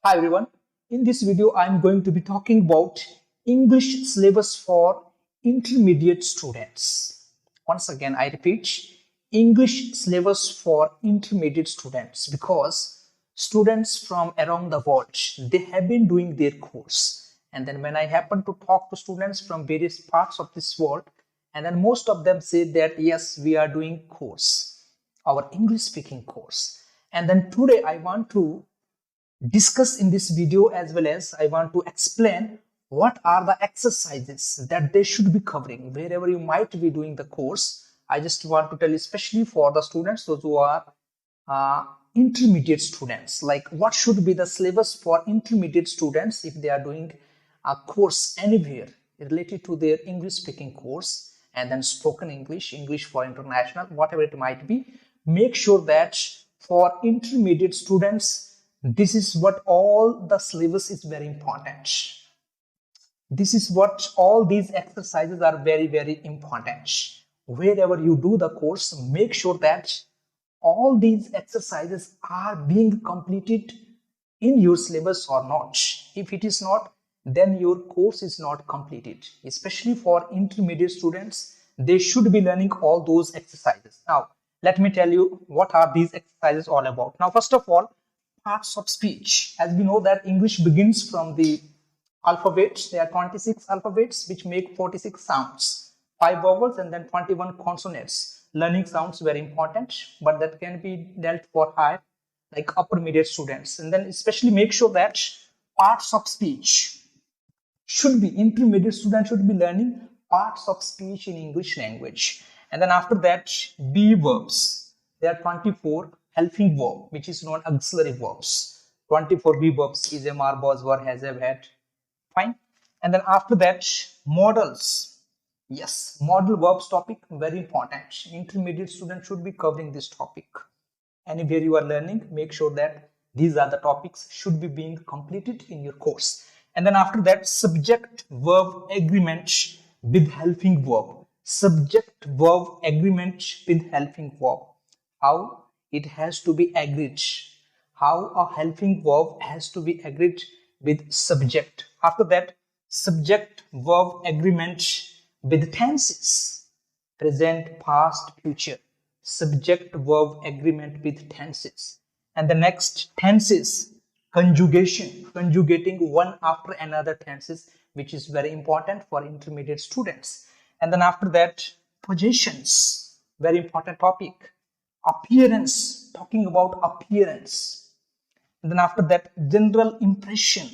Hi everyone. In this video, I'm going to be talking about English syllabus for intermediate students. Once again, I repeat, English syllabus for intermediate students because students from around the world, they have been doing their course. And then when I happen to talk to students from various parts of this world, and then most of them say that yes, we are doing course, our English speaking course. And then today I want to discuss in this video, as well as I want to explain what are the exercises that they should be covering wherever you might be doing the course. I just want to tell you, especially for the students, those who are intermediate students, like what should be the syllabus for intermediate students if they are doing a course anywhere related to their English speaking course, and then spoken English, English for international, whatever it might be. Make sure that for intermediate students, this is what all the syllabus is very important. This is what all these exercises are very important. Wherever you do the course, make sure that all these exercises are being completed in your syllabus or not. If it is not, then your course is not completed. Especially for intermediate students, they should be learning all those exercises. Now, let me tell you what are these exercises all about. Now, first of all, parts of speech. As we know that English begins from the alphabets. There are 26 alphabets which make 46 sounds, 5 vowels and then 21 consonants. Learning sounds very important, but that can be dealt for high, like upper intermediate students. And then especially make sure that parts of speech should be, intermediate students should be learning parts of speech in English language. And then after that, be verbs. There are 24 helping verb, which is known auxiliary verbs. 24 be verbs: is, am, are, was, were, has, have, had. Fine. And then after that, models. Yes, model verbs topic, very important. Intermediate students should be covering this topic. Anywhere you are learning, make sure that these are the topics should be being completed in your course. And then after that, subject verb agreement with helping verb. Subject verb agreement with helping verb. How it has to be agreed. How a helping verb has to be agreed with subject. After that, subject verb agreement with tenses: present, past, future. Subject verb agreement with tenses. And the next, tenses, conjugation, conjugating one after another tenses, which is very important for intermediate students. And then after that, possessions, very important topic. Appearance, talking about appearance. And then after that, general impression,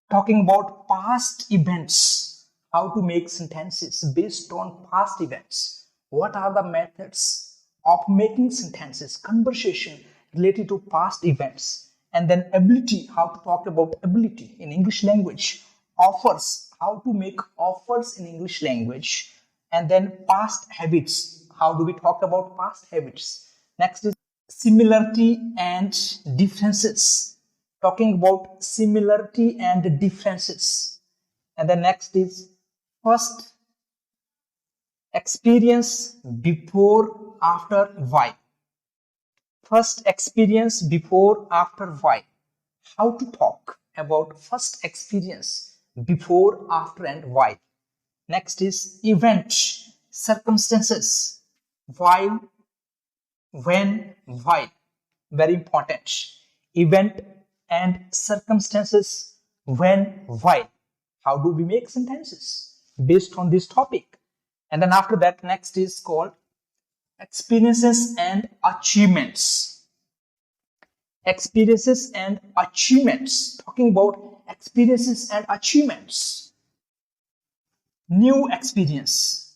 talking about past events, how to make sentences based on past events. What are the methods of making sentences, conversation related to past events. And then ability, how to talk about ability in English language. Offers, how to make offers in English language. And then past habits, how do we talk about past habits. Next is similarity and differences, talking about similarity and differences. And the next is first experience, before, after, why. First experience, before, after, why. How to talk about first experience, before, after, and why. Next is event, circumstances, why, when, why. Very important. Event and circumstances, when, why. How do we make sentences based on this topic? And then after that, next is called experiences and achievements. Experiences and achievements, talking about experiences and achievements. New experience,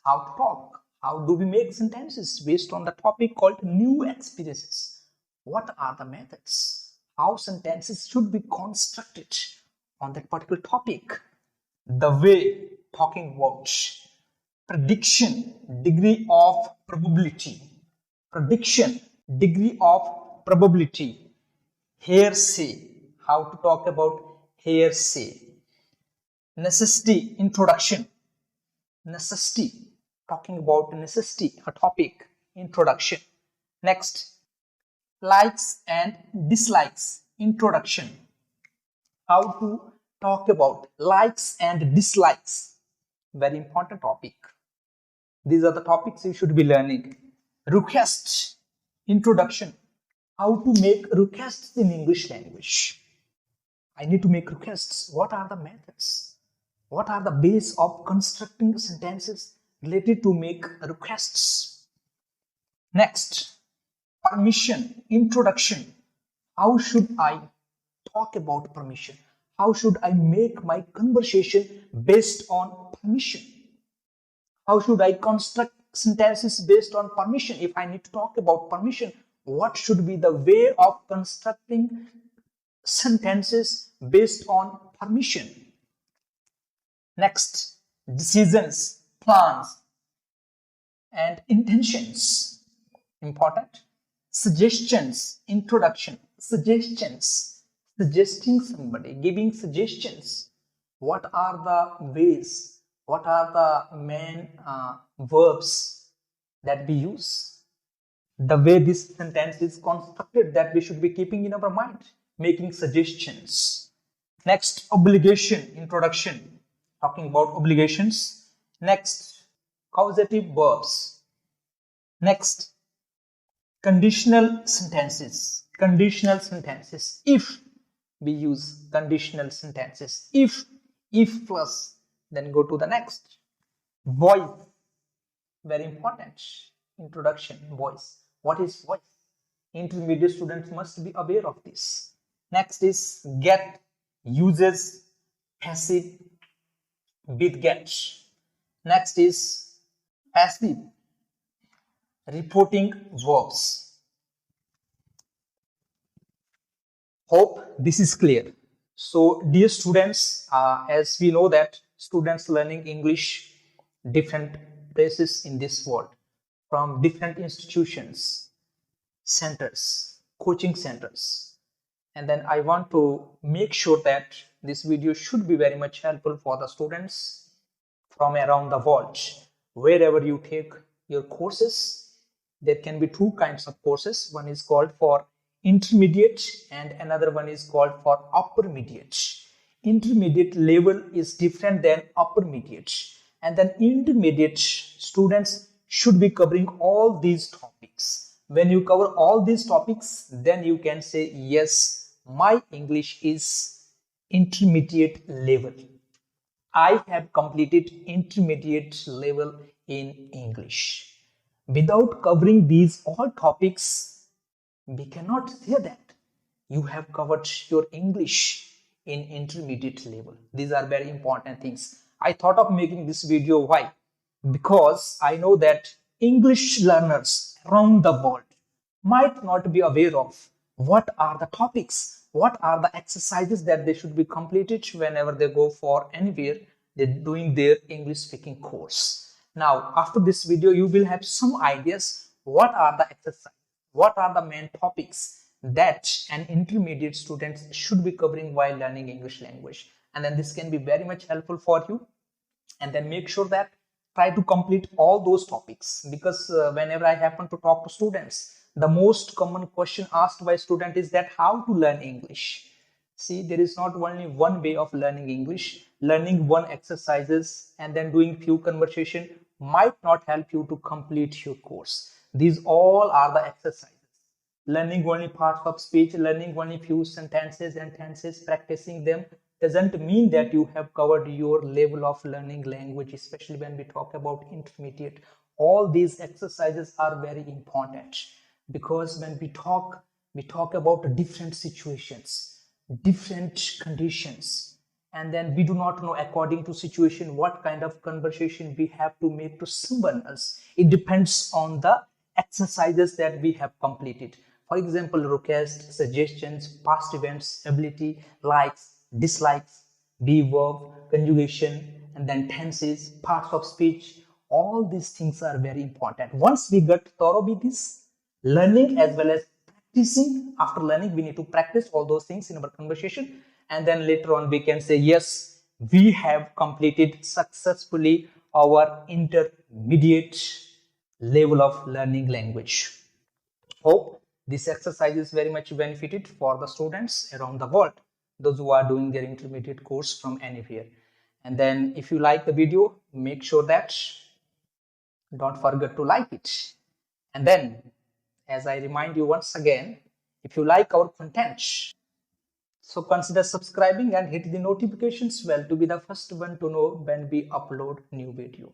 how to talk, how do we make sentences based on the topic called new experiences. What are the methods, how sentences should be constructed on that particular topic. The way, talking about prediction, degree of probability. Prediction, degree of probability. Hearsay, how to talk about hearsay. Necessity, introduction. Necessity, talking about necessity, a topic, introduction. Next, likes and dislikes, introduction. how to talk about likes and dislikes. Very important topic. These are the topics you should be learning. Request, introduction, how to make requests in English language. I need to make requests. What are the methods? What are the base of constructing sentences related to make requests? Next, permission, introduction. How should I talk about permission? How should I make my conversation based on permission? How should I construct sentences based on permission? If I need to talk about permission, what should be the way of constructing sentences based on permission? Next, decisions, plans, and intentions. Important. Suggestions, introduction, suggestions, suggesting somebody, giving suggestions. What are the ways? What are the main verbs that we use? The way this sentence is constructed that we should be keeping in our mind, making suggestions. Next, obligation, introduction, talking about obligations. Next, causative verbs. Next, conditional sentences. Conditional sentences. If we use conditional sentences, if plus, then go to the next. Voice, very important. Introduction, voice. What is voice? Intermediate students must be aware of this. Next is get, uses, passive with get. Next is passive, reporting verbs. Hope this is clear. So dear students, as we know that students learning English different places in this world, from different institutions, centers, coaching centers, and then I want to make sure that this video should be very much helpful for the students from around the world. Wherever you take your courses, there can be two kinds of courses. One is called for intermediate and another one is called for uppermediate. Intermediate level is different than uppermediate, and then intermediate students should be covering all these topics. When you cover all these topics, then you can say, yes, my English is intermediate level. I have completed intermediate level in English. Without covering these all topics, we cannot say that you have covered your English in intermediate level. These are very important things. I thought of making this video. Why? Because I know that English learners around the world might not be aware of what are the topics, what are the exercises that they should be completed whenever they go for anywhere they're doing their English speaking course. Now, after this video, you will have some ideas what are the exercises, what are the main topics that an intermediate student should be covering while learning English language. And then this can be very much helpful for you. And then make sure that try to complete all those topics, because whenever I happen to talk to students, the most common question asked by student is that how to learn English. See, there is not only one way of learning English. Learning one exercises and then doing few conversation might not help you to complete your course. These all are the exercises. Learning only parts of speech, learning only few sentences and tenses, practicing them doesn't mean that you have covered your level of learning language, especially when we talk about intermediate. All these exercises are very important, because when we talk about different situations, different conditions, and then we do not know according to situation what kind of conversation we have to make to someone else. It depends on the exercises that we have completed. For example, request, suggestions, past events, ability, likes, dislikes, be verb, conjugation, and then tenses, parts of speech. All these things are very important. Once we get thorough with this, learning as well as practicing, after learning, we need to practice all those things in our conversation. And then later on, we can say, yes, we have completed successfully our intermediate level of learning language. Hope this exercise is very much benefited for the students around the world. those who are doing their intermediate course from anywhere. And then if you like the video, make sure that don't forget to like it. And then, as I remind you once again, if you like our content, so consider subscribing and hit the notifications bell to be the first one to know when we upload new video.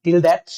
Till that,